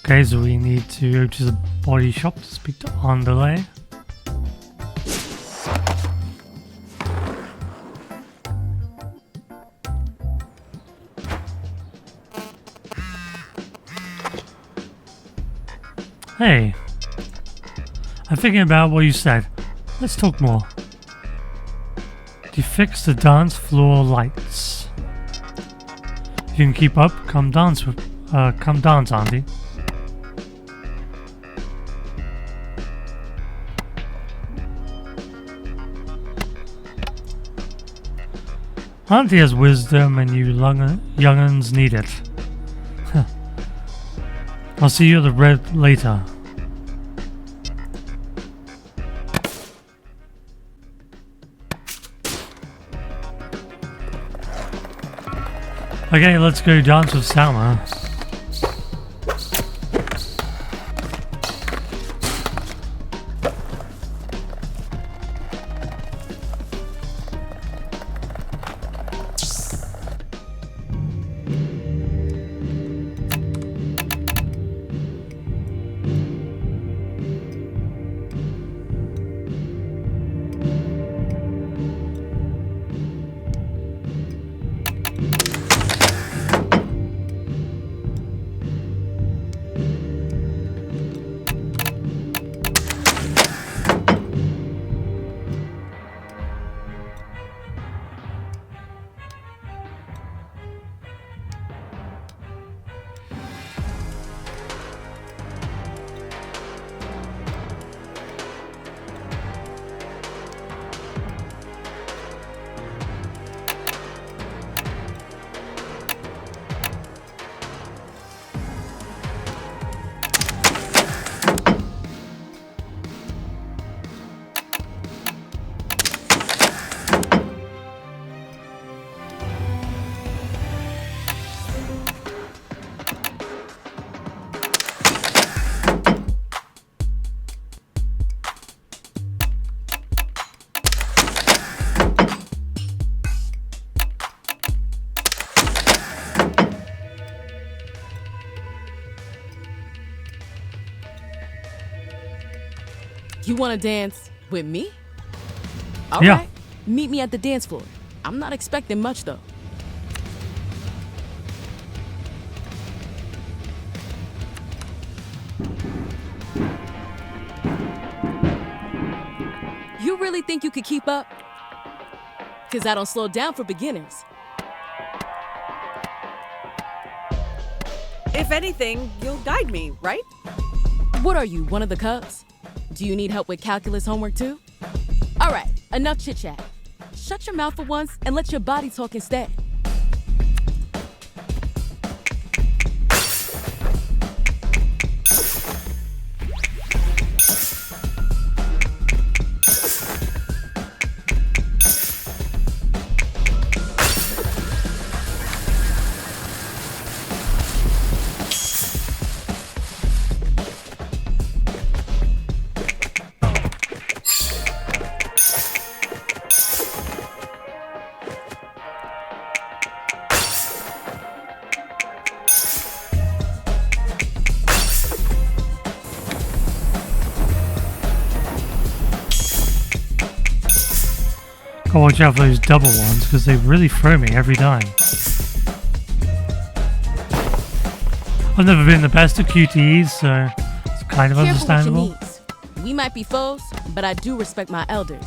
Okay, so we need to go to the body shop to speak to Andile. Hey, I'm thinking about what you said. Let's talk more. To fix the dance floor lights. If you can keep up, come dance, auntie. Auntie has wisdom and you young'uns need it. I'll see you at the red later. Okay, let's go dance with Salma. You want to dance with me? All Yeah. right. Meet me at the dance floor. I'm not expecting much, though. You really think you could keep up? Because I don't slow down for beginners. If anything, you'll guide me, right? What are you, one of the Cubs? Do you need help with calculus homework too? All right, enough chit-chat. Shut your mouth for once and let your body talk instead. Gotta watch out for those double ones because they really throw me every time. I've never been the best at QTEs, so it's kind of understandable. Careful with your needs. We might be foes, but I do respect my elders.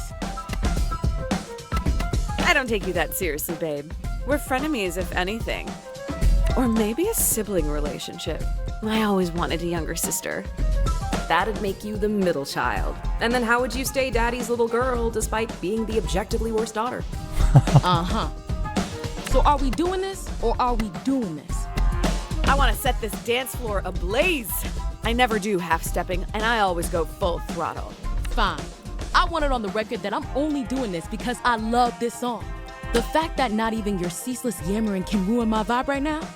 I don't take you that seriously, babe. We're frenemies, if anything. Or maybe a sibling relationship. I always wanted a younger sister. That'd make you the middle child. And then how would you stay daddy's little girl despite being the objectively worst daughter? Uh-huh. So are we doing this or are we doing this? I want to set this dance floor ablaze. I never do half-stepping, and I always go full throttle. Fine. I want it on the record that I'm only doing this because I love this song. The fact that not even your ceaseless yammering can ruin my vibe right now,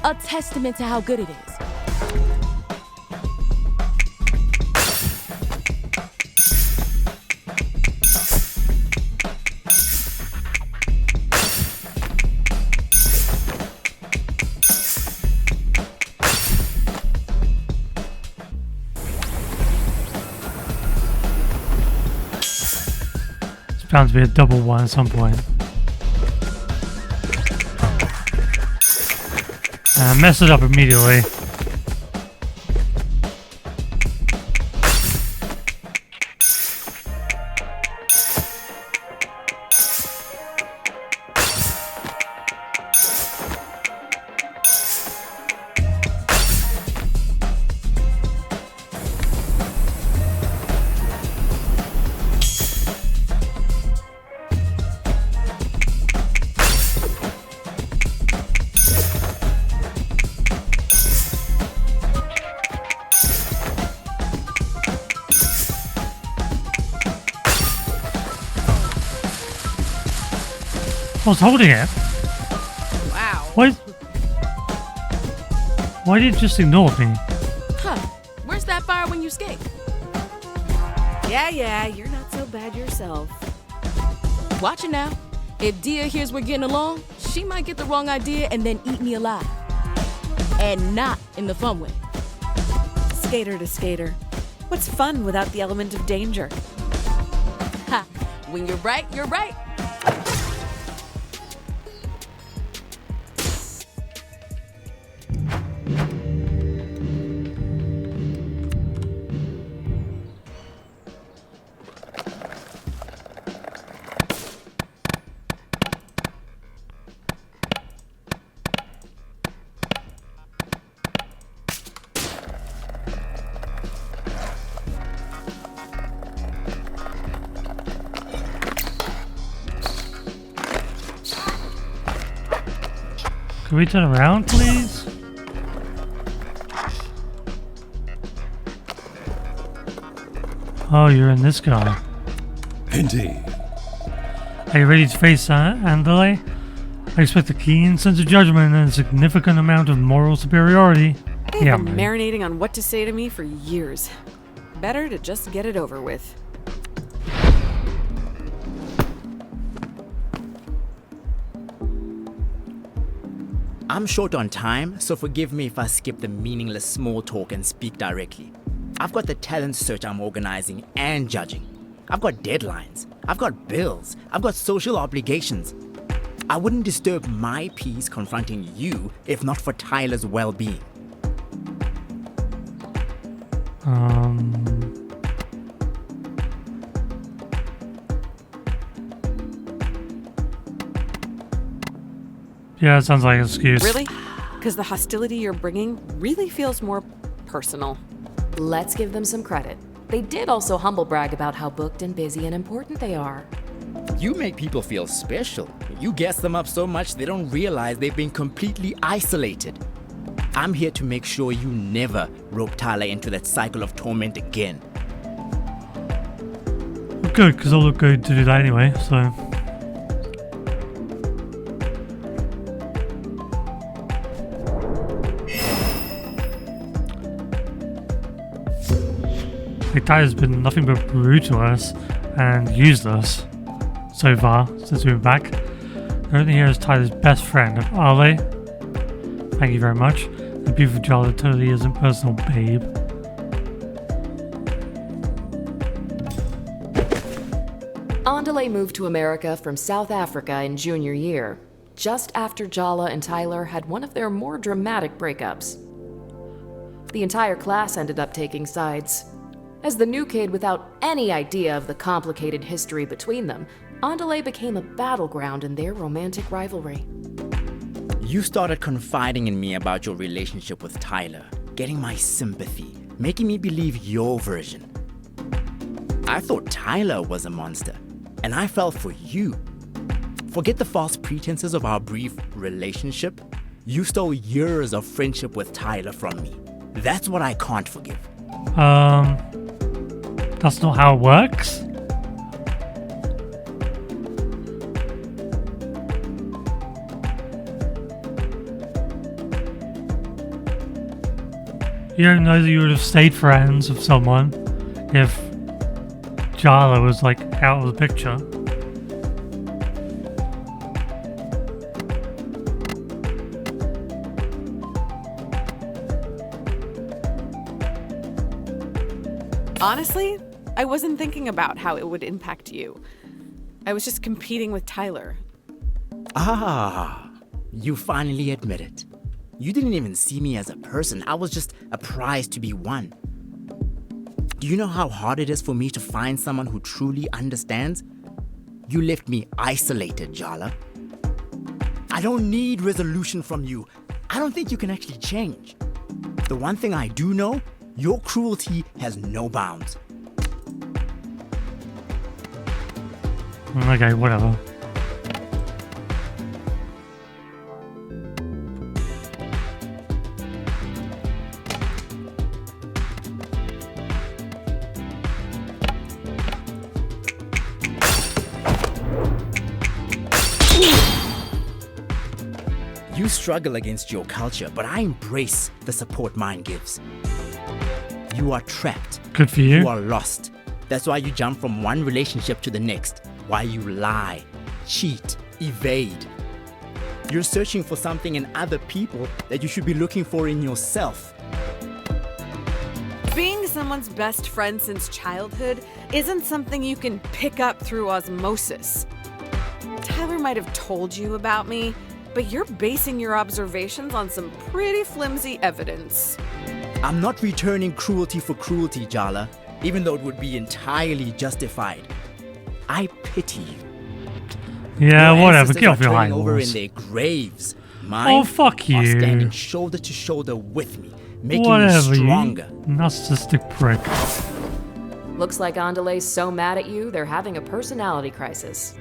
a testament to how good it is. bound to be a double one at some point. And I messed it up immediately. I was holding it. Wow. Why did you just ignore me? Huh. Where's that fire when you skate? Yeah, you're not so bad yourself. Watch it now. If Dia hears we're getting along, she might get the wrong idea and then eat me alive. And not in the fun way. Skater to skater. What's fun without the element of danger? Ha! When you're right, you're right. Can we turn around, please? Oh, you're in this guy. Indeed. Are you ready to face Andile? I expect a keen sense of judgment and a significant amount of moral superiority. They've Yeah, been man. marinating on what to say to me for years. Better to just get it over with. I'm short on time, so forgive me if I skip the meaningless small talk and speak directly. I've got the talent search I'm organizing and judging. I've got deadlines. I've got bills. I've got social obligations. I wouldn't disturb my peace confronting you if not for Tyler's well-being. Yeah, it sounds like an excuse. Really? Because the hostility you're bringing really feels more personal. Let's give them some credit. They did also humble brag about how booked and busy and important they are. You make people feel special. You gas them up so much they don't realize they've been completely isolated. I'm here to make sure you never rope Tyler into that cycle of torment again. Well, good, because I'll look good to do that anyway, so... Like, Tyler's been nothing but rude to us and useless so far since we were back. The only here is Tyler's best friend, Arle. Thank you very much. The beautiful Jala totally isn't personal, babe. Andile moved to America from South Africa in junior year, just after Jala and Tyler had one of their more dramatic breakups. The entire class ended up taking sides. As the new kid without any idea of the complicated history between them, Andile became a battleground in their romantic rivalry. You started confiding in me about your relationship with Tyler, getting my sympathy, making me believe your version. I thought Tyler was a monster, and I fell for you. Forget the false pretenses of our brief relationship. You stole years of friendship with Tyler from me. That's what I can't forgive. That's not how it works. You don't know that you would have stayed friends with someone if Jala was like out of the picture. Honestly, I wasn't thinking about how it would impact you. I was just competing with Tyler. Ah, you finally admit it. You didn't even see me as a person. I was just a prize to be won. Do you know how hard it is for me to find someone who truly understands? You left me isolated, Jala. I don't need resolution from you. I don't think you can actually change. The one thing I do know, your cruelty has no bounds. Okay, whatever. You struggle against your culture, but I embrace the support mine gives. You are trapped. Good for you. You are lost. That's why you jump from one relationship to the next. Why you lie, cheat, evade. You're searching for something in other people that you should be looking for in yourself. Being someone's best friend since childhood isn't something you can pick up through osmosis. Tyler might have told you about me, but you're basing your observations on some pretty flimsy evidence. I'm not returning cruelty for cruelty, Jala, even though it would be entirely justified. I pity you. Yeah, Your whatever. ancestors Get off are your high turning over horse. in their graves. Mine Oh, fuck are you. standing shoulder to shoulder with me, making Whatever, me you stronger. narcissistic prick. Looks like Andile's so mad at you, they're having a personality crisis.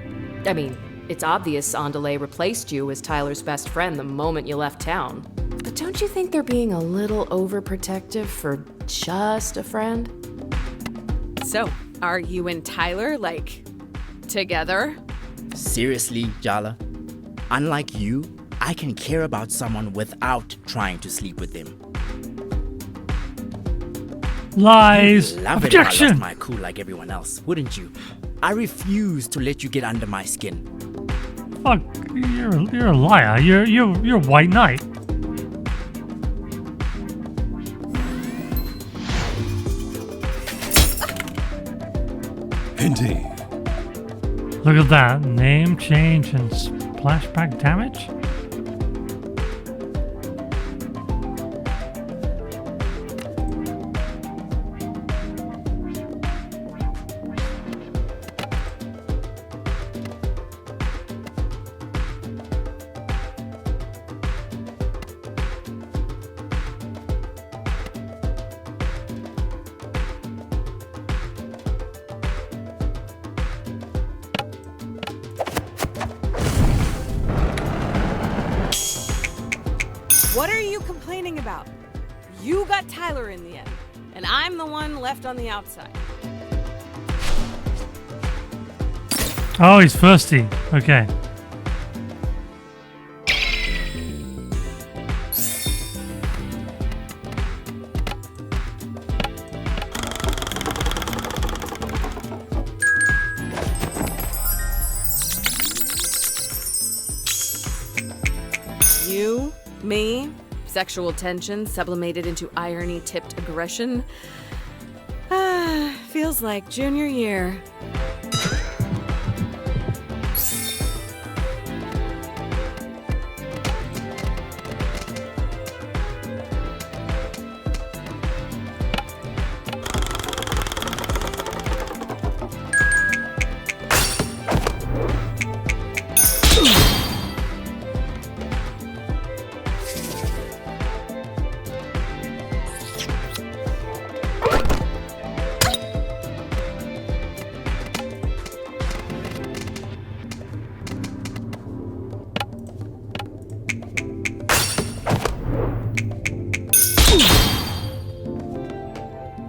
I mean, it's obvious Andile replaced you as Tyler's best friend the moment you left town. But don't you think they're being a little overprotective for just a friend? So, are you and Tyler, together? Seriously, Jala? Unlike you, I can care about someone without trying to sleep with them. Lies. Love it if I Objection. lost my cool like everyone else, wouldn't you? I refuse to let you get under my skin. Fuck. You're a liar. You're a white knight. Indeed. Look at that. Name change and splashback damage? What are you complaining about? You got Tyler in the end, and I'm the one left on the outside. Oh, he's thirsty. Okay. You, me, sexual tension sublimated into irony-tipped aggression. Feels like junior year.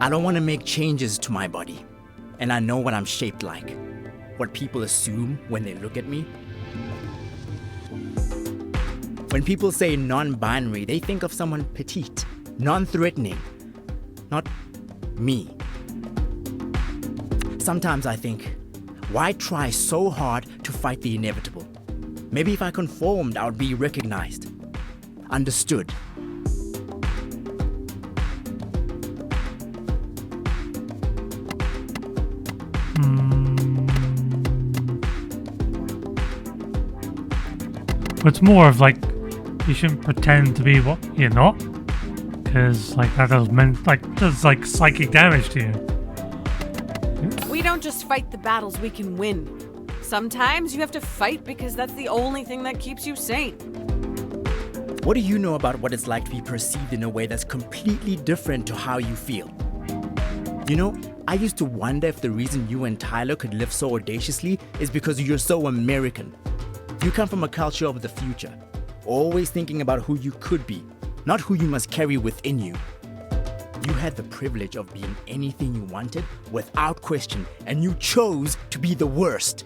I don't want to make changes to my body, and I know what I'm shaped like. What people assume when they look at me. When people say non-binary, they think of someone petite, non-threatening, not me. Sometimes I think, why try so hard to fight the inevitable? Maybe if I conformed, I would be recognized, understood. But it's more of like, you shouldn't pretend to be what you're not. Because like that does like psychic damage to you. We don't just fight the battles we can win. Sometimes you have to fight because that's the only thing that keeps you sane. What do you know about what it's like to be perceived in a way that's completely different to how you feel? You know, I used to wonder if the reason you and Tyler could live so audaciously is because you're so American. You come from a culture of the future, always thinking about who you could be, not who you must carry within you. You had the privilege of being anything you wanted without question, and you chose to be the worst.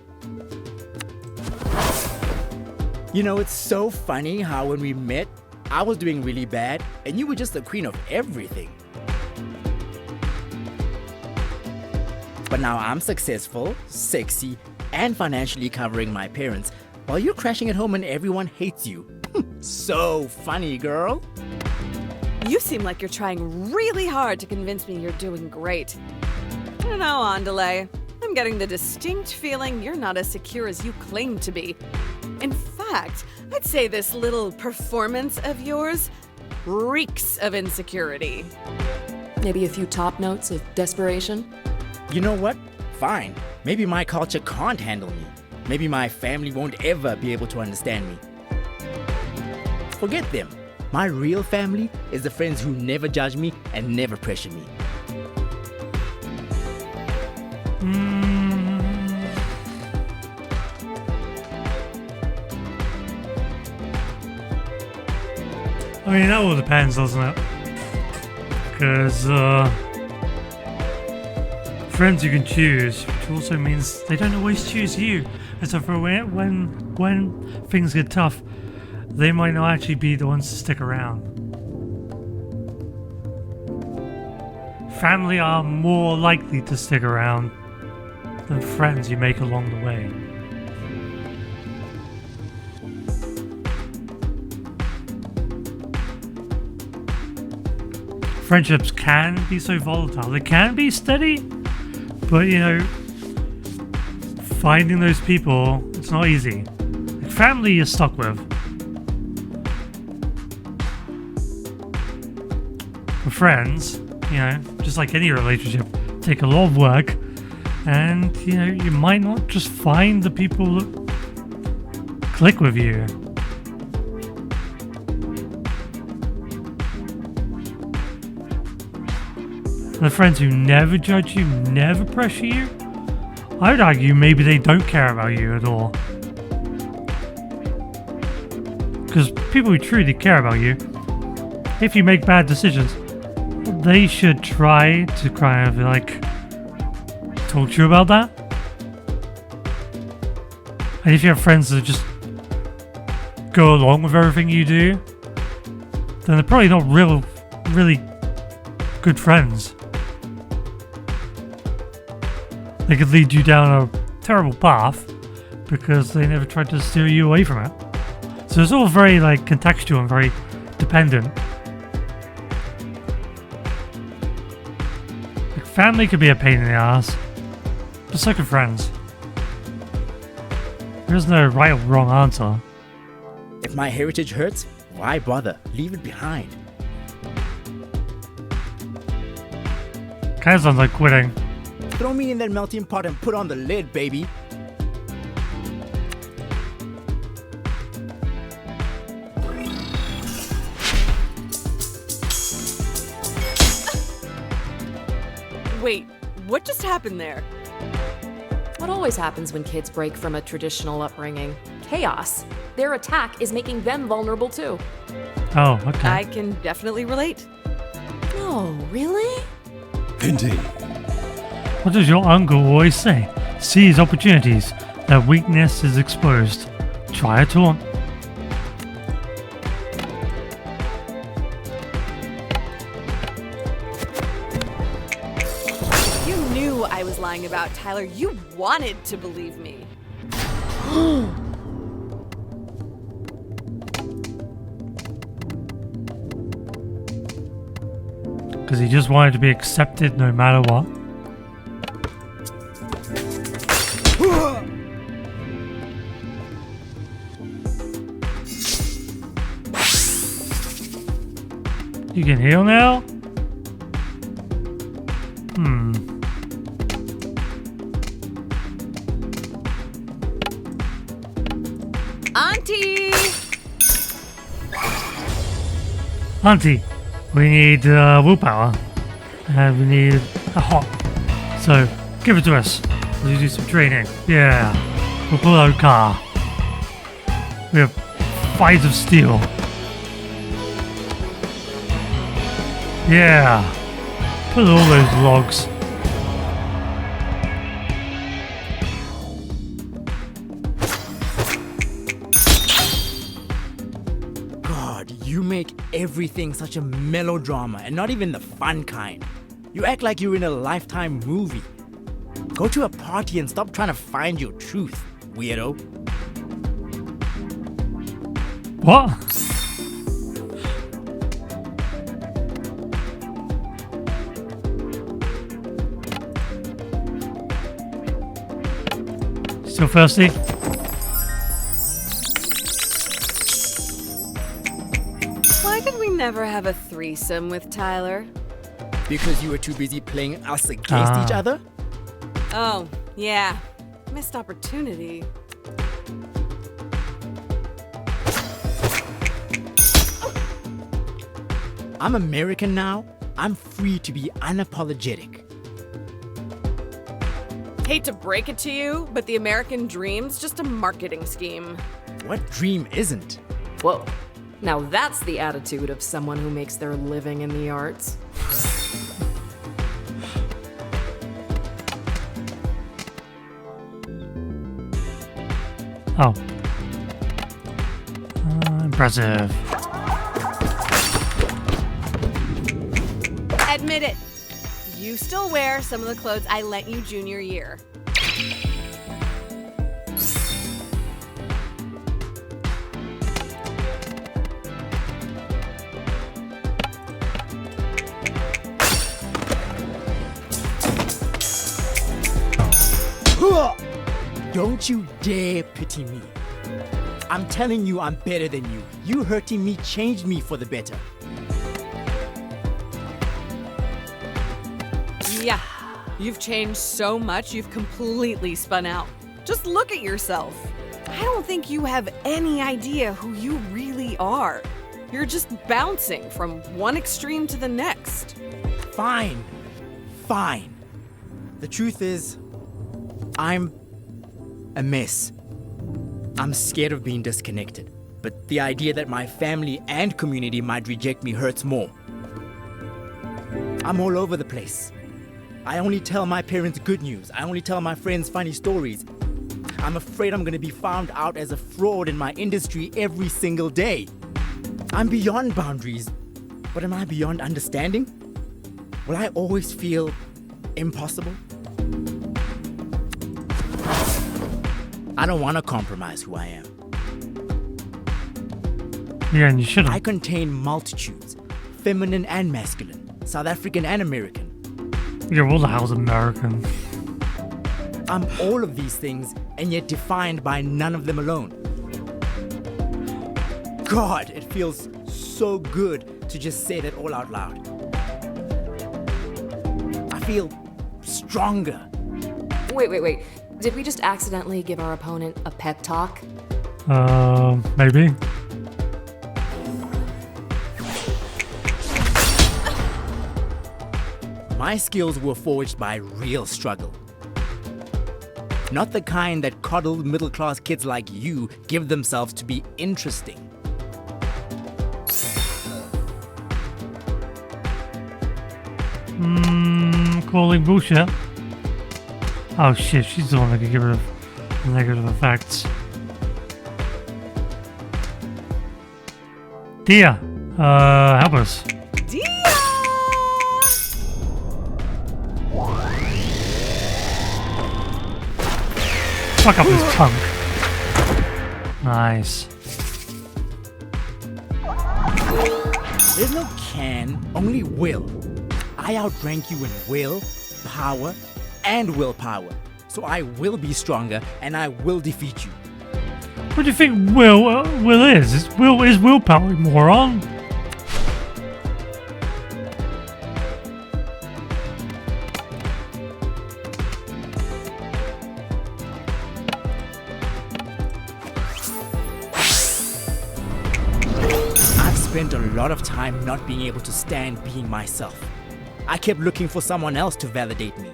You know, it's so funny how when we met, I was doing really bad, and you were just the queen of everything. But now I'm successful, sexy, and financially covering my parents, while you're crashing at home and everyone hates you. So funny, girl. You seem like you're trying really hard to convince me you're doing great. I don't know, Andile. I'm getting the distinct feeling you're not as secure as you claim to be. In fact, I'd say this little performance of yours reeks of insecurity. Maybe a few top notes of desperation? You know what? Fine. Maybe my culture can't handle me. Maybe my family won't ever be able to understand me. Forget them. My real family is the friends who never judge me and never pressure me. I mean, that all depends, doesn't it? Because friends you can choose, which also means they don't always choose you. And so for when things get tough, they might not actually be the ones to stick around. Family are more likely to stick around than friends you make along the way. Friendships can be so volatile. They can be steady, but you know, finding those people, it's not easy. Like family you're stuck with. With friends, you know, just like any relationship, take a lot of work, and you know, you might not just find the people that click with you. The friends who never judge you, never pressure you, I would argue maybe they don't care about you at all. Because people who truly care about you, if you make bad decisions, they should try to kind of like talk to you about that. And if you have friends that just go along with everything you do, then they're probably not really good friends. They could lead you down a terrible path because they never tried to steer you away from it. So it's all very like contextual and very dependent. Like, family could be a pain in the ass, but so can friends. There's no right or wrong answer. If my heritage hurts, why bother? Leave it behind. Kind of sounds like quitting. Throw me in that melting pot and put on the lid, baby. Wait, what just happened there? What always happens when kids break from a traditional upbringing? Chaos. Their attack is making them vulnerable too. Oh, okay. I can definitely relate. Oh, really? Indeed. What does your uncle always say? Seize opportunities. That weakness is exposed. Try a taunt. You knew I was lying about Tyler. You wanted to believe me. Because he just wanted to be accepted no matter what. You can heal now? Auntie! Auntie, we need willpower. And we need a hot. So, give it to us. Let's do some training. Yeah. We'll pull out a car. We have fight of steel. Yeah. Put all those logs. God, you make everything such a melodrama and not even the fun kind. You act like you're in a Lifetime movie. Go to a party and stop trying to find your truth, weirdo. What? Still thirsty? Why did we never have a threesome with Tyler? Because you were too busy playing us against each other? Oh, yeah. Missed opportunity. I'm American now. I'm free to be unapologetic. Hate to break it to you, but the American dream's just a marketing scheme. What dream isn't? Whoa. Now that's the attitude of someone who makes their living in the arts. Oh. Impressive. Admit it. You still wear some of the clothes I lent you junior year. Don't you dare pity me. I'm telling you I'm better than you. You hurting me changed me for the better. Yeah, you've changed so much, you've completely spun out. Just look at yourself. I don't think you have any idea who you really are. You're just bouncing from one extreme to the next. Fine. Fine. The truth is, I'm a mess. I'm scared of being disconnected, but the idea that my family and community might reject me hurts more. I'm all over the place. I only tell my parents good news. I only tell my friends funny stories. I'm afraid I'm gonna be found out as a fraud in my industry every single day. I'm beyond boundaries, but am I beyond understanding? Will I always feel impossible? I don't want to compromise who I am. Yeah, and you shouldn't. I contain multitudes, feminine and masculine, South African and American. You're all the hell's American. I'm all of these things, and yet defined by none of them alone. God, it feels so good to just say that all out loud. I feel stronger. Wait. Did we just accidentally give our opponent a pep talk? Maybe. My skills were forged by real struggle. Not the kind that coddled middle-class kids like you give themselves to be interesting. Calling bullshit. Oh shit, she's the one that can get rid of negative effects. Dia, help us. Dia! Fuck up this punk. Nice. There's no can, only will. I outrank you in will, power, and willpower. So I will be stronger and I will defeat you. What do you think will is? Will is willpower, moron. spent a lot of time not being able to stand being myself. I kept looking for someone else to validate me,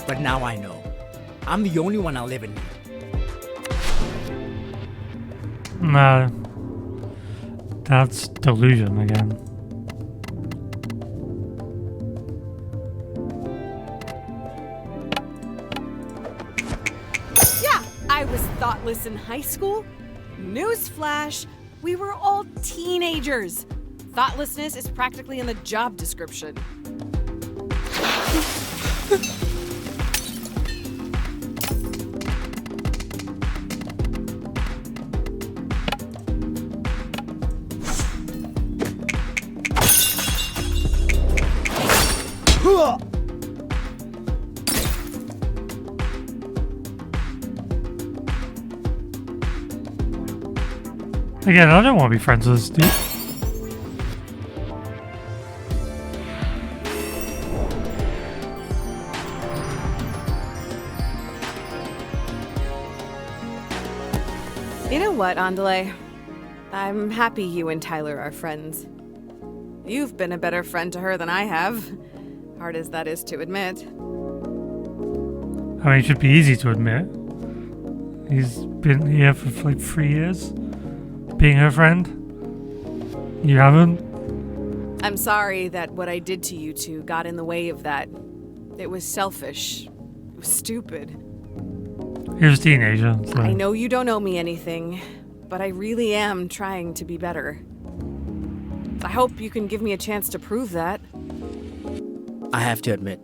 but now I know. I'm the only one I'll ever need. No. That's delusion again. Yeah, I was thoughtless in high school. Newsflash, we were all teenagers. Thoughtlessness is practically in the job description. Again, I don't want to be friends with this dude. You know what, Andile? I'm happy you and Tyler are friends. You've been a better friend to her than I have, hard as that is to admit. I mean, it should be easy to admit. He's been here for like 3 years, being her friend. You haven't? I'm sorry that what I did to you two got in the way of that. It was selfish. It was stupid. He was a teenager. So. I know you don't owe me anything, but I really am trying to be better. I hope you can give me a chance to prove that. I have to admit,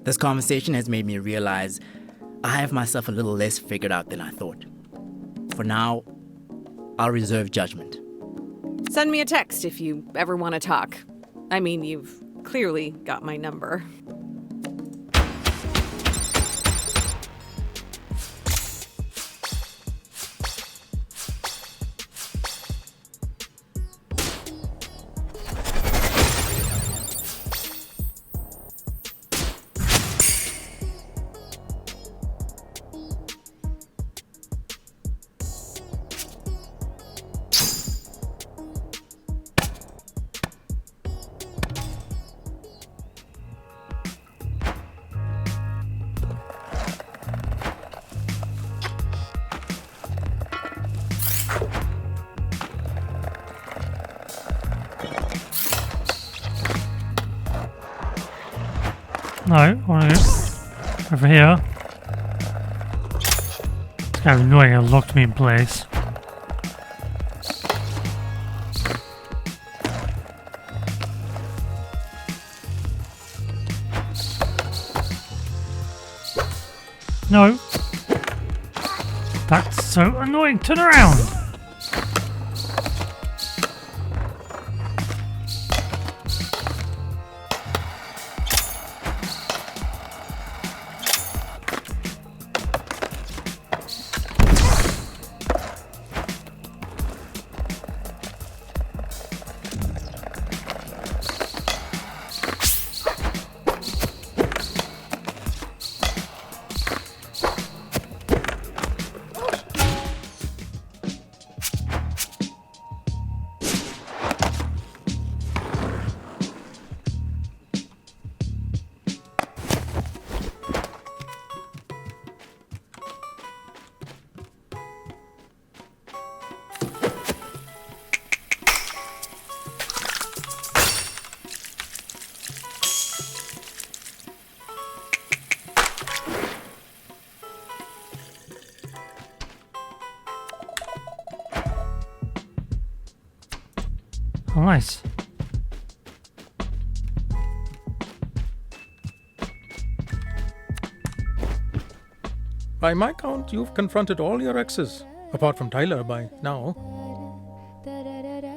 this conversation has made me realize I have myself a little less figured out than I thought. For now, I'll reserve judgment. Send me a text if you ever want to talk. I mean, you've clearly got my number. No, over here. It's kind of annoying, it locked me in place. No. That's so annoying, turn around! Oh, nice. By my count, you've confronted all your exes, apart from Tyler by now.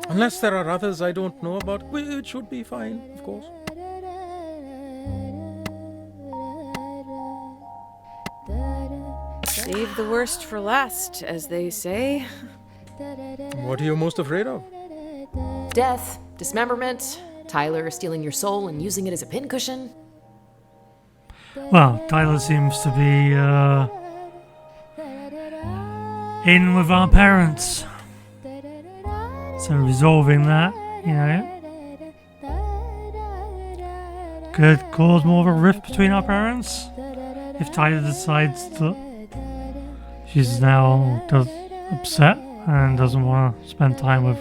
Unless there are others I don't know about, which should be fine, of course. Save the worst for last, as they say. What are you most afraid of? Death, dismemberment, Tyler stealing your soul and using it as a pincushion. Well, Tyler seems to be in with our parents. So resolving that you know, could cause more of a rift between our parents if Tyler decides that she's now upset and doesn't want to spend time with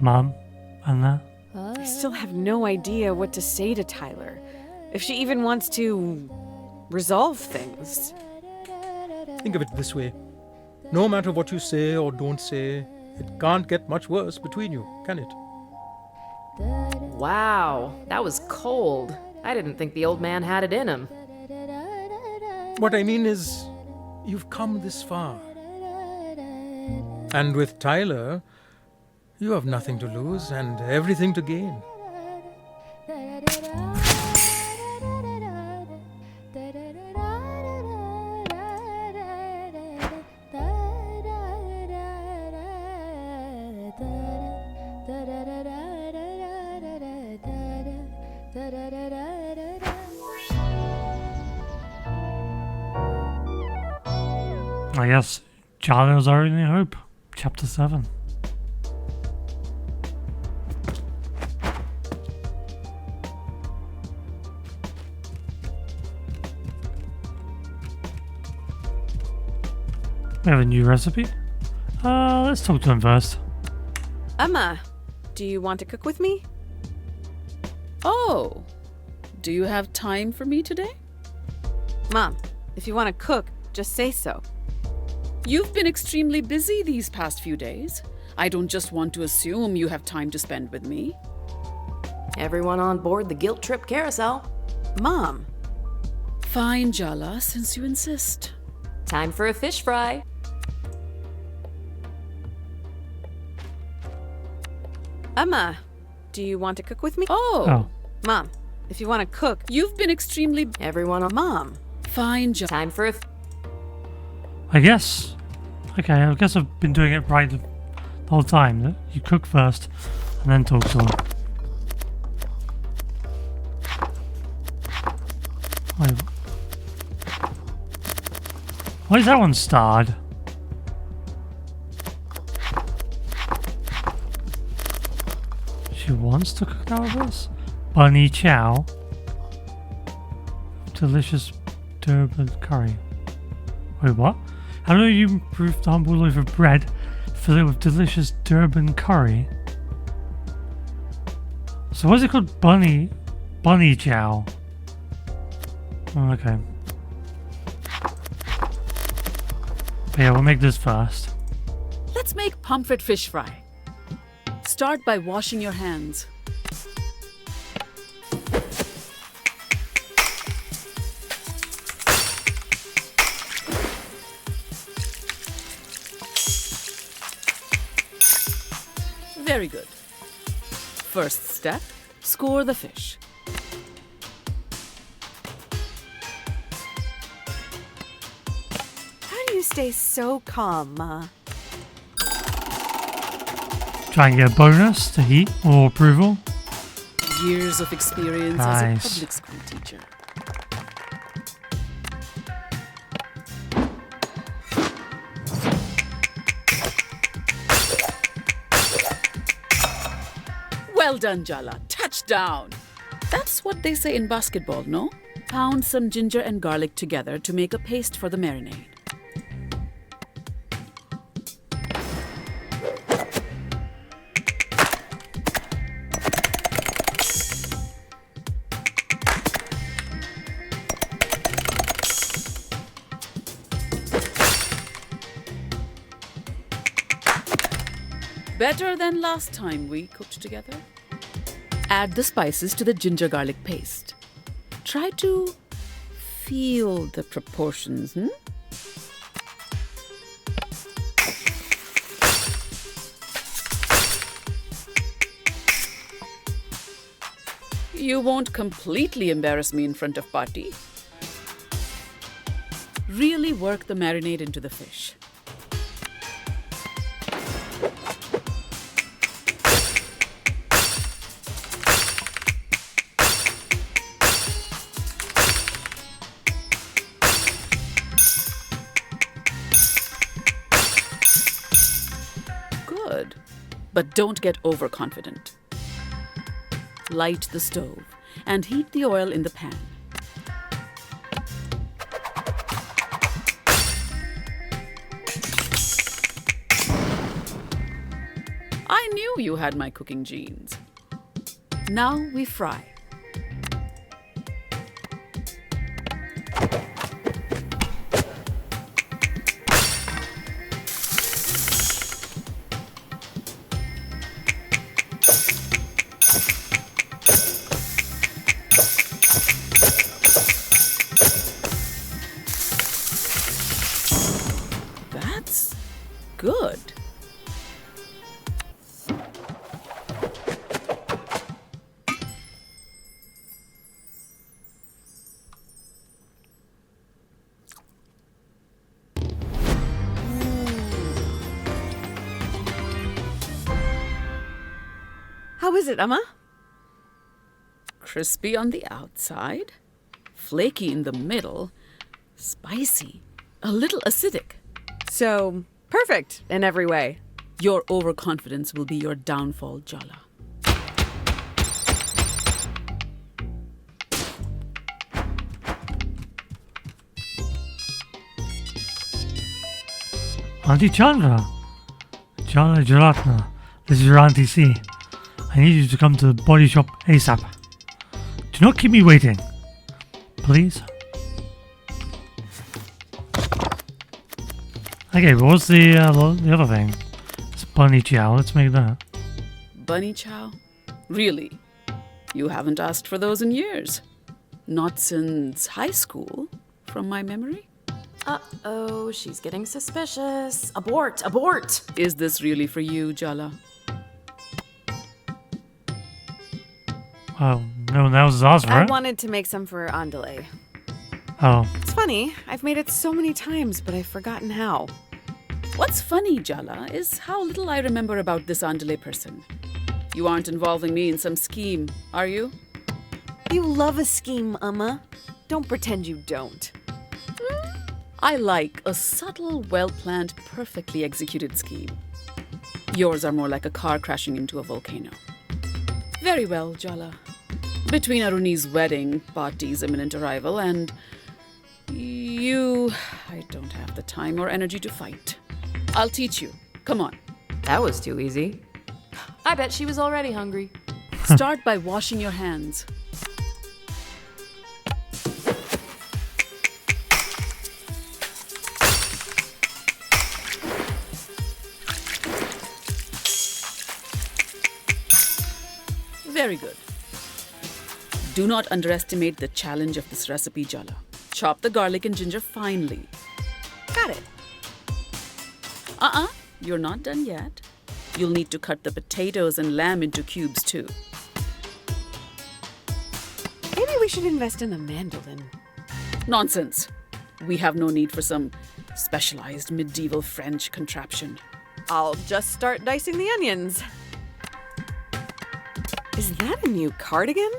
Mum and that. I still have no idea what to say to Tyler. If she even wants to resolve things. Think of it this way. No matter what you say or don't say, it can't get much worse between you, can it? Wow, that was cold. I didn't think the old man had it in him. What I mean is, you've come this far. And with Tyler, you have nothing to lose and everything to gain. I guess Charlie's our only hope. Chapter 7. We have a new recipe. Let's talk to him first. Emma, do you want to cook with me? Oh, do you have time for me today? Mom, if you want to cook, just say so. You've been extremely busy these past few days. I don't just want to assume you have time to spend with me. Everyone on board the guilt trip carousel. Mom. Fine, Jala, since you insist. Time for a fish fry. Emma, do you want to cook with me? Oh, Mom, if you want to cook, you've been extremely... Everyone on... Mom. Fine, Jala. Time for a... I guess. Okay, I guess I've been doing it right the whole time. You cook first and then talk to her. Why is that one starred? She wants to cook now with us? Bunny chow. Delicious Durban curry. Wait, what? How do you improve the humble loaf of bread, fill it with delicious Durban curry? So what's it called? Bunny chow. Oh, okay. But yeah, we'll make this first. Let's make pomfret fish fry. Start by washing your hands. Very good. First step, score the fish. How do you stay so calm, Ma? Try and get a bonus to heat or approval. Years of experience Nice. as a public school teacher. Well done, Jala. Touchdown. That's what they say in basketball, no? Pound some ginger and garlic together to make a paste for the marinade. Better than last time we cooked together. Add the spices to the ginger garlic paste. Try to feel the proportions, You won't completely embarrass me in front of Party. Really work the marinade into the fish. But don't get overconfident. Light the stove and heat the oil in the pan. I knew you had my cooking genes. Now we fry. That's good. How is it, Emma? Crispy on the outside, flaky in the middle, spicy, a little acidic. So, perfect in every way. Your overconfidence will be your downfall, Jala. Auntie Chandra. Jala Jaratna. This is your Auntie C. I need you to come to the body shop ASAP. Do not keep me waiting. Please. Okay, but what's the other thing? It's bunny chow. Let's make that. Bunny chow? Really? You haven't asked for those in years. Not since high school, from my memory. Uh-oh, she's getting suspicious. Abort! Abort! Is this really for you, Jala? Oh, no one else has asked for I it. wanted to make some for Andile. Oh, It's funny, I've made it so many times, but I've forgotten how. What's funny, Jala, is how little I remember about this Andile person. You aren't involving me in some scheme, are you? You love a scheme, Emma. Don't pretend you don't. I like a subtle, well-planned, perfectly executed scheme. Yours are more like a car crashing into a volcano. Very well, Jala. Between Aruni's wedding, Bhatti's imminent arrival, and you, I don't have the time or energy to fight. I'll teach you. Come on. That was too easy. I bet she was already hungry. Start by washing your hands. Very good. Do not underestimate the challenge of this recipe, Jala. Chop the garlic and ginger finely. Got it. You're not done yet. You'll need to cut the potatoes and lamb into cubes too. Maybe we should invest in a mandolin. Nonsense. We have no need for some specialized medieval French contraption. I'll just start dicing the onions. Is that a new cardigan?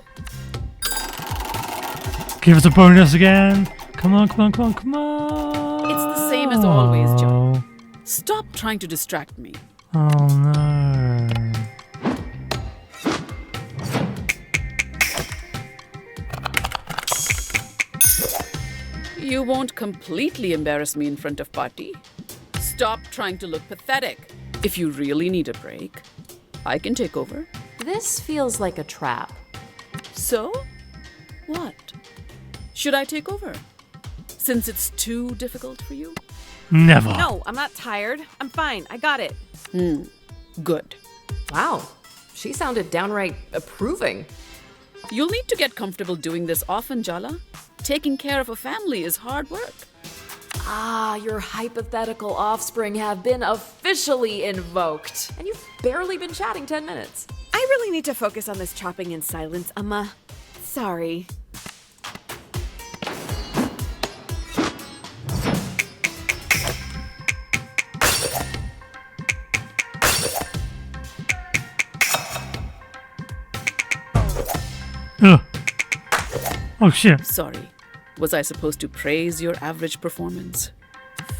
give us a bonus again. Come on, come on, come on, come on. It's the same as always, Joe. Stop trying to distract me. Oh no. You won't completely embarrass me in front of Patti. Stop trying to look pathetic. If you really need a break, I can take over. This feels like a trap. So? What? Should I take over? Since it's too difficult for you? Never. No, I'm not tired. I'm fine. I got it. Good. Wow, she sounded downright approving. You'll need to get comfortable doing this often, Jala. Taking care of a family is hard work. Ah, your hypothetical offspring have been officially invoked. And you've barely been chatting 10 minutes. I really need to focus on this chopping in silence, Emma. Sorry. Ugh. Oh shit. Sorry. Was I supposed to praise your average performance?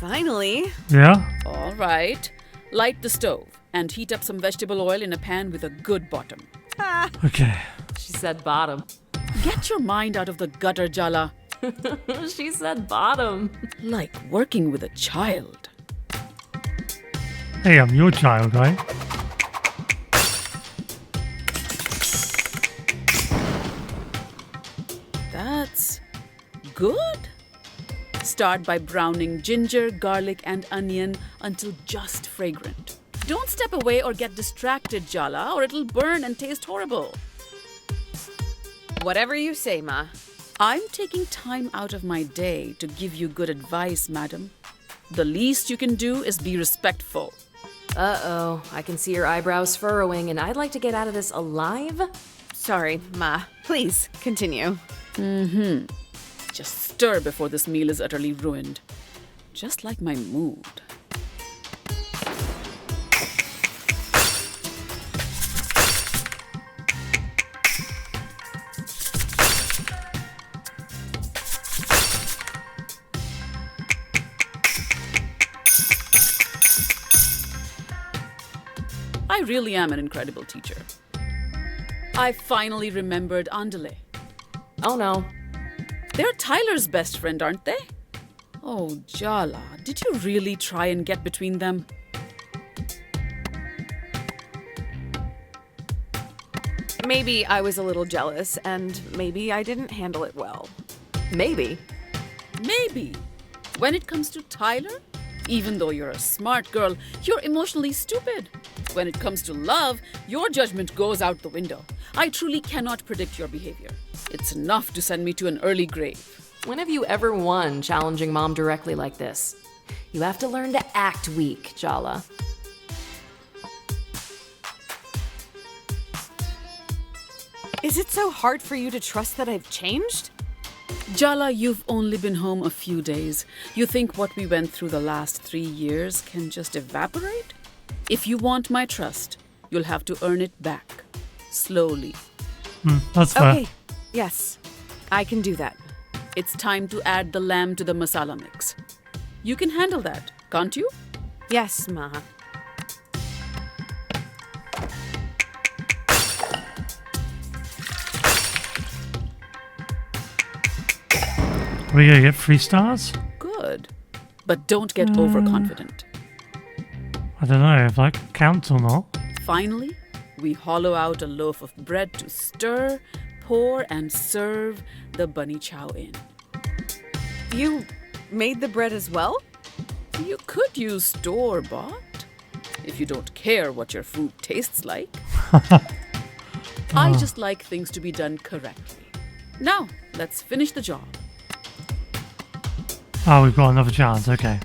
Finally. Yeah? All right. Light the stove and heat up some vegetable oil in a pan with a good bottom. Okay. She said bottom. Get your mind out of the gutter, Jala. She said bottom. Like working with a child. Hey, I'm your child, right? That's good. Start by browning ginger, garlic, and onion until just fragrant. Don't step away or get distracted, Jala, or it'll burn and taste horrible. Whatever you say, Ma. I'm taking time out of my day to give you good advice, madam. The least you can do is be respectful. Uh-oh, I can see your eyebrows furrowing, and I'd like to get out of this alive. Sorry, Ma. Please, continue. Just stir before this meal is utterly ruined. Just like my mood. I really am an incredible teacher. I finally remembered Andile. Oh no. They're Tyler's best friend, aren't they? Oh, Jala, did you really try and get between them? Maybe I was a little jealous, and maybe I didn't handle it well. Maybe. Maybe. When it comes to Tyler, even though you're a smart girl, you're emotionally stupid. When it comes to love, your judgment goes out the window. I truly cannot predict your behavior. It's enough to send me to an early grave. When have you ever won challenging mom directly like this? You have to learn to act weak, Jala. Is it so hard for you to trust that I've changed? Jala, you've only been home a few days. You think what we went through the last 3 years can just evaporate? If you want my trust, you'll have to earn it back. Slowly. That's fair. Okay, yes, I can do that. It's time to add the lamb to the masala mix. You can handle that, can't you? Yes, Ma. Are we gonna get 3 stars? Good. But don't get overconfident. I don't know if that counts or not. Finally, we hollow out a loaf of bread to stir, pour, and serve the bunny chow in. You made the bread as well? You could use store-bought, if you don't care what your food tastes like. I just like things to be done correctly. Now, let's finish the job. Oh, we've got another chance, okay.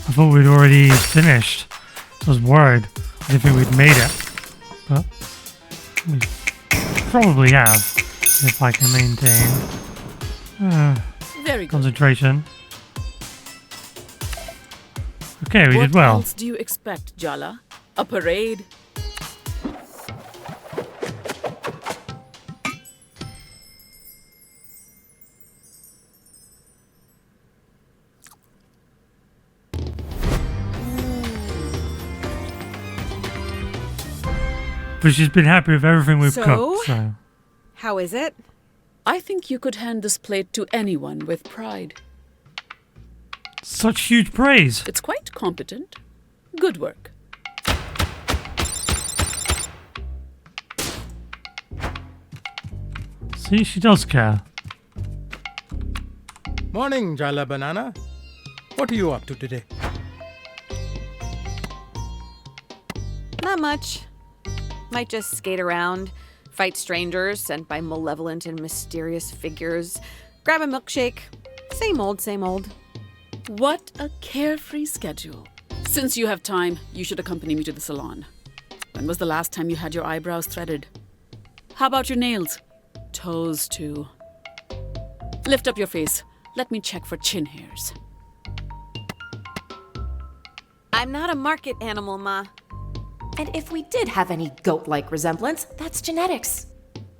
I thought we'd already finished. I was worried. I didn't think we'd made it. But we probably have, if I can maintain Very good. concentration. Okay, we did well. What else do you expect, Jala? A parade? But she's been happy with everything we've So? cooked, so... How is it? I think you could hand this plate to anyone with pride. Such huge praise! It's quite competent. Good work. See, she does care. Morning, Jala Banana. What are you up to today? Not much. Might just skate around, fight strangers sent by malevolent and mysterious figures, grab a milkshake. Same old, same old. What a carefree schedule. Since you have time, you should accompany me to the salon. When was the last time you had your eyebrows threaded? How about your nails? Toes, too. Lift up your face. Let me check for chin hairs. I'm not a market animal, Ma. And if we did have any goat-like resemblance, that's genetics.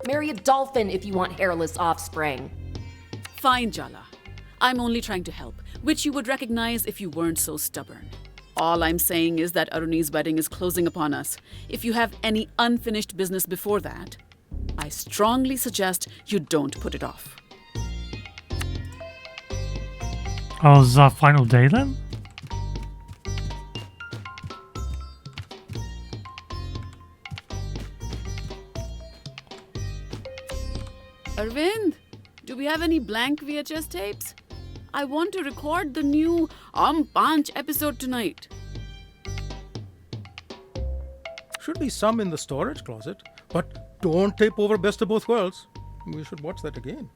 Marry a dolphin if you want hairless offspring. Fine, Jala. I'm only trying to help, which you would recognize if you weren't so stubborn. All I'm saying is that Aruni's wedding is closing upon us. If you have any unfinished business before that, I strongly suggest you don't put it off. Oh, is this our final day then? Arvind, do we have any blank VHS tapes? I want to record the new Panch episode tonight. Should be some in the storage closet, but don't tape over Best of Both Worlds. We should watch that again.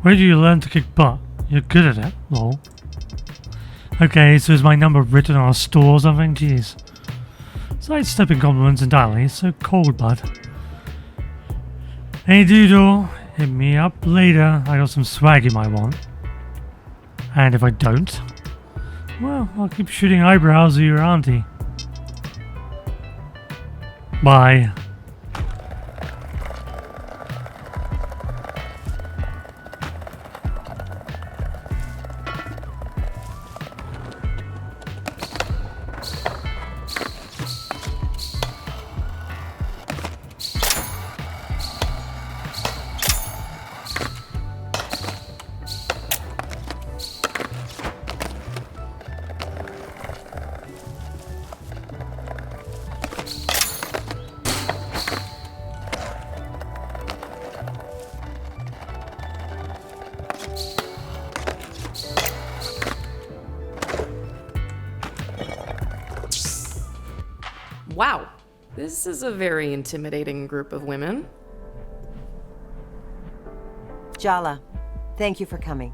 Where do you learn to kick butt? You're good at it, lol. Okay, so is my number written on a store or something? Jeez. Sidestepping compliments entirely. He's so cold, bud. Hey, Doodle. Hit me up later. I got some swag you might want. And if I don't, well, I'll keep shooting eyebrows at your auntie. Bye. Wow, this is a very intimidating group of women. Jala, thank you for coming.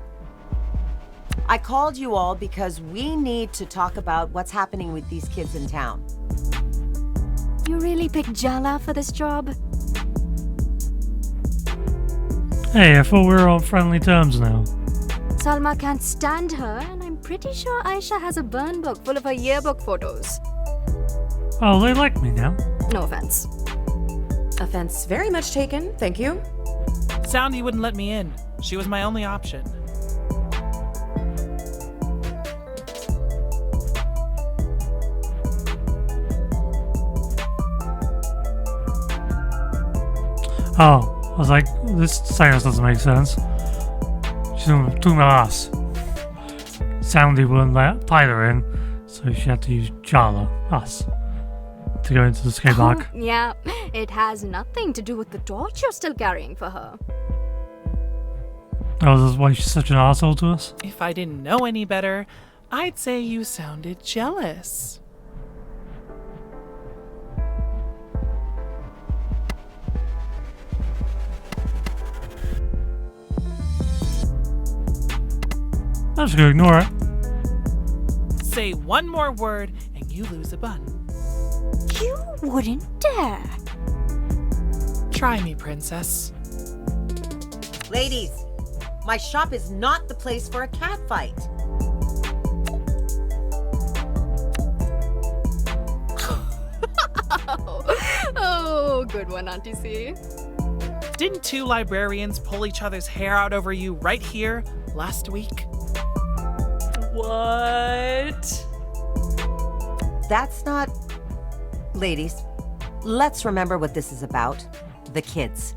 I called you all because we need to talk about what's happening with these kids in town. You really picked Jala for this job? Hey, I thought we were on friendly terms now. Salma can't stand her, and I'm pretty sure Aisha has a burn book full of her yearbook photos. Oh, they like me now. No offense. Offense very much taken, thank you. Soundy wouldn't let me in. She was my only option. Oh, I was like, this sentence doesn't make sense. She's talking about us. Soundy wouldn't let Tyler in, so she had to use Jala, us, to go into the skate park. Yeah, it has nothing to do with the torch you're still carrying for her. Oh, that's why she's such an asshole to us? If I didn't know any better, I'd say you sounded jealous. I'm just gonna ignore it. Say one more word and you lose a bun. You wouldn't dare. Try me, princess. Ladies, my shop is not the place for a cat fight. Oh, good one, Auntie C. Didn't two librarians pull each other's hair out over you right here last week? What? That's not... Ladies, let's remember what this is about. The kids.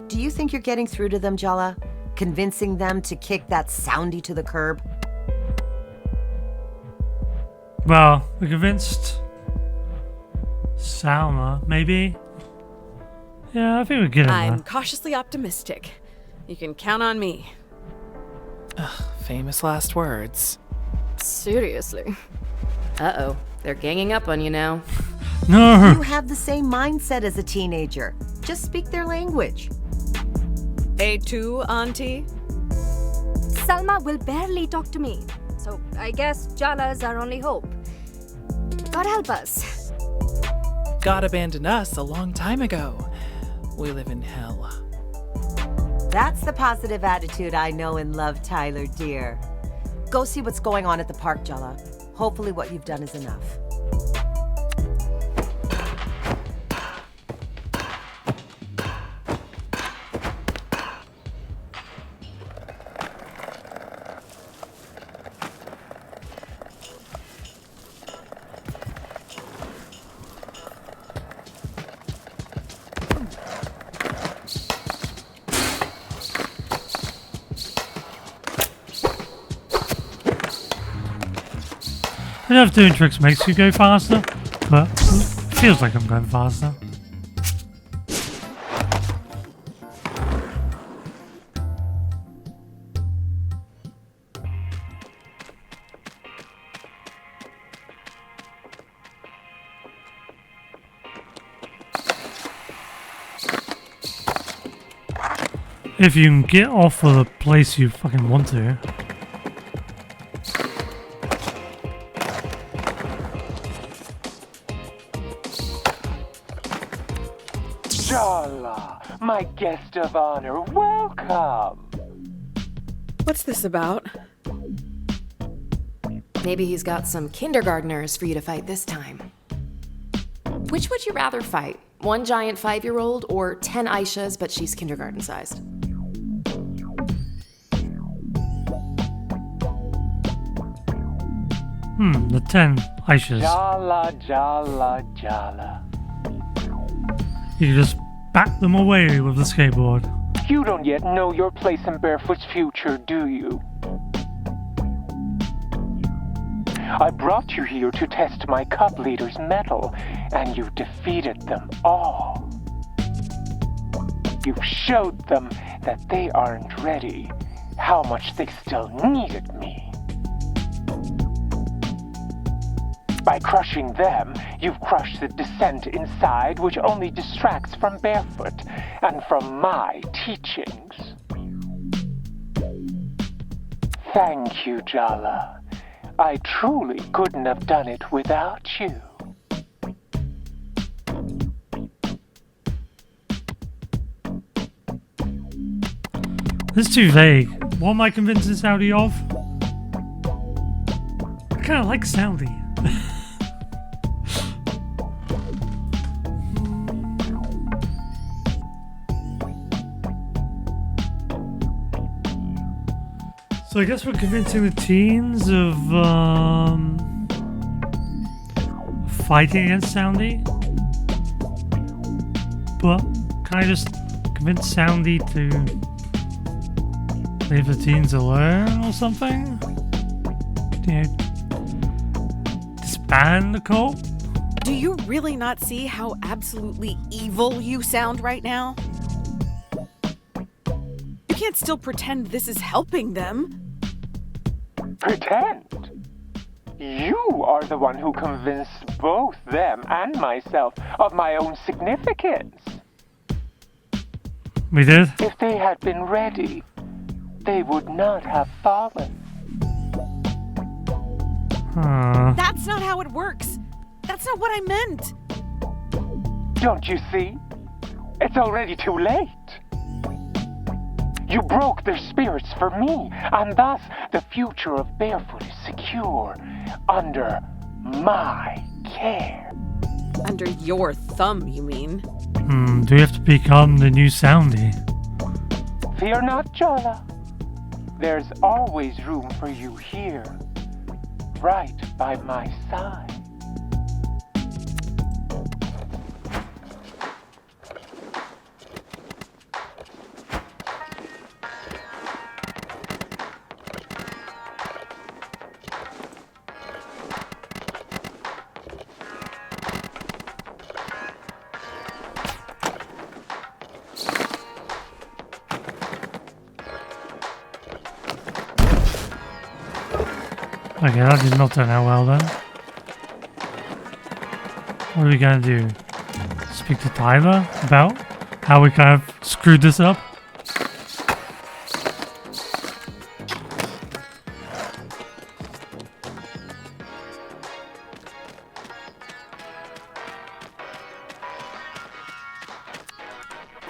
Do you think you're getting through to them, Jala? Convincing them to kick that Soundy to the curb? Well, we convinced Salma, maybe? Yeah, I think we're getting I'm there. cautiously optimistic. You can count on me. Famous last words. Seriously. Uh-oh, they're ganging up on you now. No! You have the same mindset as a teenager. Just speak their language. A2, Auntie? Salma will barely talk to me. So I guess Jala's our only hope. God help us. God abandoned us a long time ago. We live in hell. That's the positive attitude I know and love, Tyler, dear. Go see what's going on at the park, Jala. Hopefully what you've done is enough. I know if doing tricks makes you go faster, but it feels like I'm going faster. If you can get off of the place you fucking want to. Jala, my guest of honor, welcome! What's this about? Maybe he's got some kindergartners for you to fight this time. Which would you rather fight? One giant 5-year-old or 10 Aishas, but she's kindergarten sized? The 10 Aishas. Jala, Jala, Jala. You can just bat them away with the skateboard. You don't yet know your place in Barefoot's future, do you? I brought you here to test my cup leader's mettle, and you defeated them all. You've showed them that they aren't ready, how much they still needed me. By crushing them, you've crushed the dissent inside, which only distracts from Barefoot and from my teachings. Thank you, Jala. I truly couldn't have done it without you. This is too vague. What am I convincing Saudi of? I kind of like Saudi. So I guess we're convincing the teens of fighting against Soundy. But can I just convince Soundy to leave the teens alone or something? You know, disband the cult? Do you really not see how absolutely evil you sound right now? You can't still pretend this is helping them. Pretend? You are the one who convinced both them and myself of my own significance. We did? If they had been ready, they would not have fallen. That's not how it works. That's not what I meant. Don't you see? It's already too late. You broke their spirits for me, and thus the future of Barefoot is secure under my care. Under your thumb, you mean? Do we have to become the new Soundy? Fear not, Jala. There's always room for you here, right by my side. Okay, that did not turn out well then. What are we gonna do? Speak to Tyler about how we kind of screwed this up?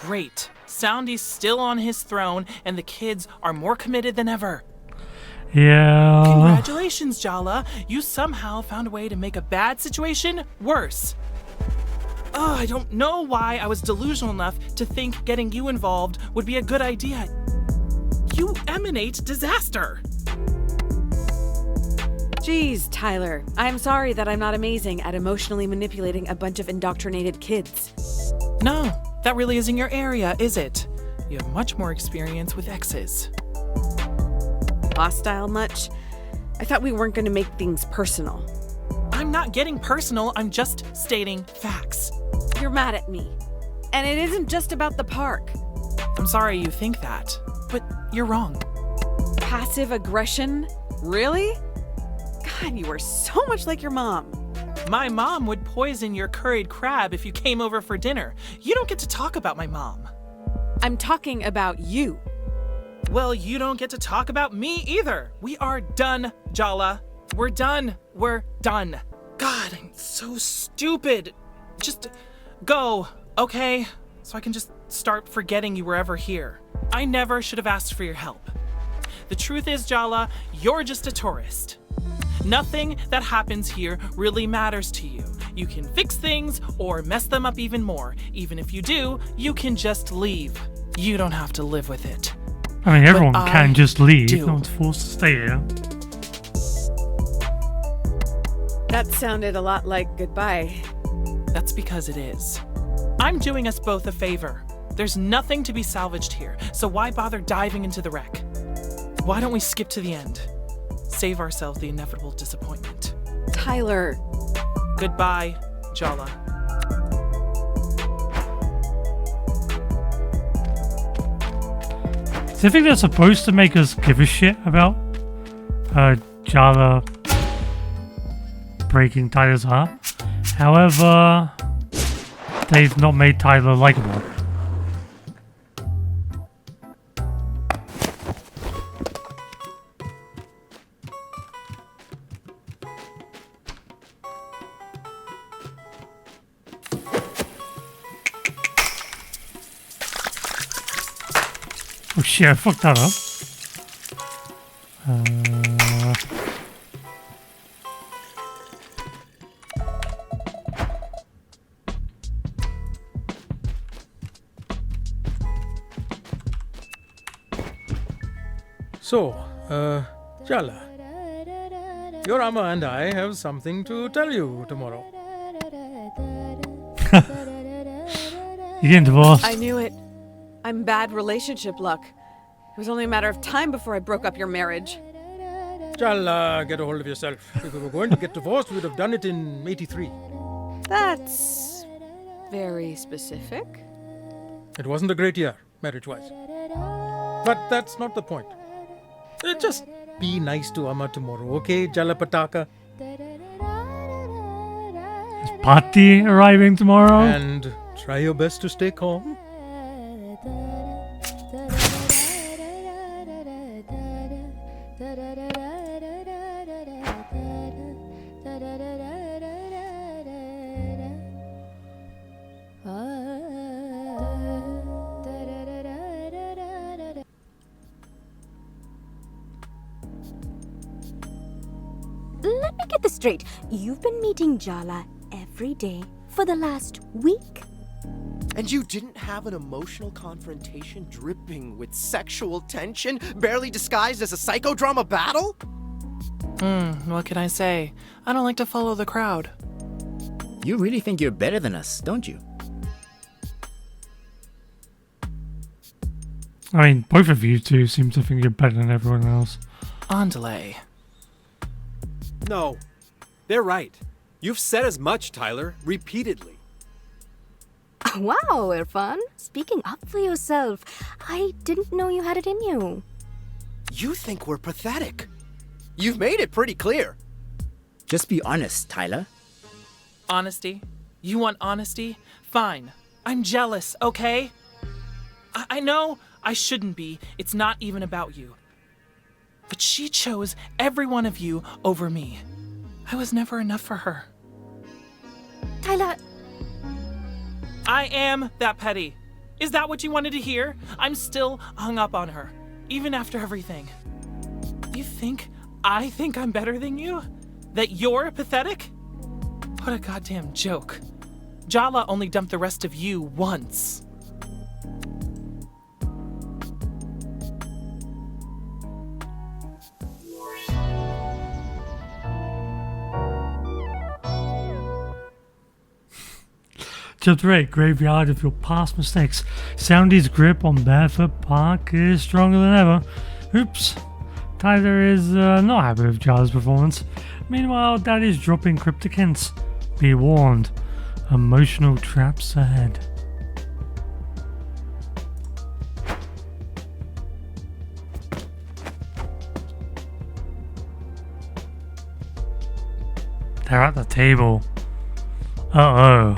Great. Soundy's still on his throne, and the kids are more committed than ever. Yeah. Congratulations, Jala. You somehow found a way to make a bad situation worse. Oh, I don't know why I was delusional enough to think getting you involved would be a good idea. You emanate disaster. Jeez, Tyler. I'm sorry that I'm not amazing at emotionally manipulating a bunch of indoctrinated kids. No, that really isn't your area, is it? You have much more experience with exes. Hostile much? I thought we weren't going to make things personal. I'm not getting personal, I'm just stating facts. You're mad at me. And it isn't just about the park. I'm sorry you think that, but you're wrong. Passive aggression? Really? God, you are so much like your mom. My mom would poison your curried crab if you came over for dinner. You don't get to talk about my mom. I'm talking about you. Well, you don't get to talk about me either. We are done, Jala. We're done. We're done. God, I'm so stupid. Just go, okay? So I can just start forgetting you were ever here. I never should have asked for your help. The truth is, Jala, you're just a tourist. Nothing that happens here really matters to you. You can fix things or mess them up even more. Even if you do, you can just leave. You don't have to live with it. I mean, everyone can just leave. do. No one's forced to stay here. That sounded a lot like goodbye. That's because it is. I'm doing us both a favor. There's nothing to be salvaged here, so why bother diving into the wreck? Why don't we skip to the end? Save ourselves the inevitable disappointment. Tyler. Goodbye, Jala. Do you think they're supposed to make us give a shit about Jala breaking Tyler's heart? However, they've not made Tyler likable. Oh shit, I fucked that up. So, Jala, your Amma and I have something to tell you tomorrow. You getting divorced? I knew it. I'm bad relationship luck. It was only a matter of time before I broke up your marriage. Jala, get a hold of yourself. If we were going to get divorced, we would have done it in '83. That's very specific. It wasn't a great year, marriage-wise. But that's not the point. Just be nice to Amma tomorrow, okay, Jala Pataka? Is Patti arriving tomorrow? And try your best to stay calm. Let me get this straight. You've been meeting Jala every day for the last week? And you didn't have an emotional confrontation dripping with sexual tension, barely disguised as a psychodrama battle? What can I say? I don't like to follow the crowd. You really think you're better than us, don't you? I mean, both of you two seem to think you're better than everyone else. Andile. No, they're right. You've said as much, Tyler, repeatedly. Wow, Irfan. Speaking up for yourself. I didn't know you had it in you. You think we're pathetic. You've made it pretty clear. Just be honest, Tyler. Honesty? You want honesty? Fine. I'm jealous, okay? I know I shouldn't be. It's not even about you. But she chose every one of you over me. I was never enough for her. Tyler. I am that petty. Is that what you wanted to hear? I'm still hung up on her, even after everything. You think I think I'm better than you? That you're pathetic? What a goddamn joke. Jala only dumped the rest of you once. Chapter 8, Graveyard of Your Past Mistakes. Soundy's grip on Barefoot Park is stronger than ever. Oops. Tyler is not happy with Jala's performance. Meanwhile, Daddy's dropping cryptic hints. Be warned, emotional traps ahead. They're at the table. Uh-oh.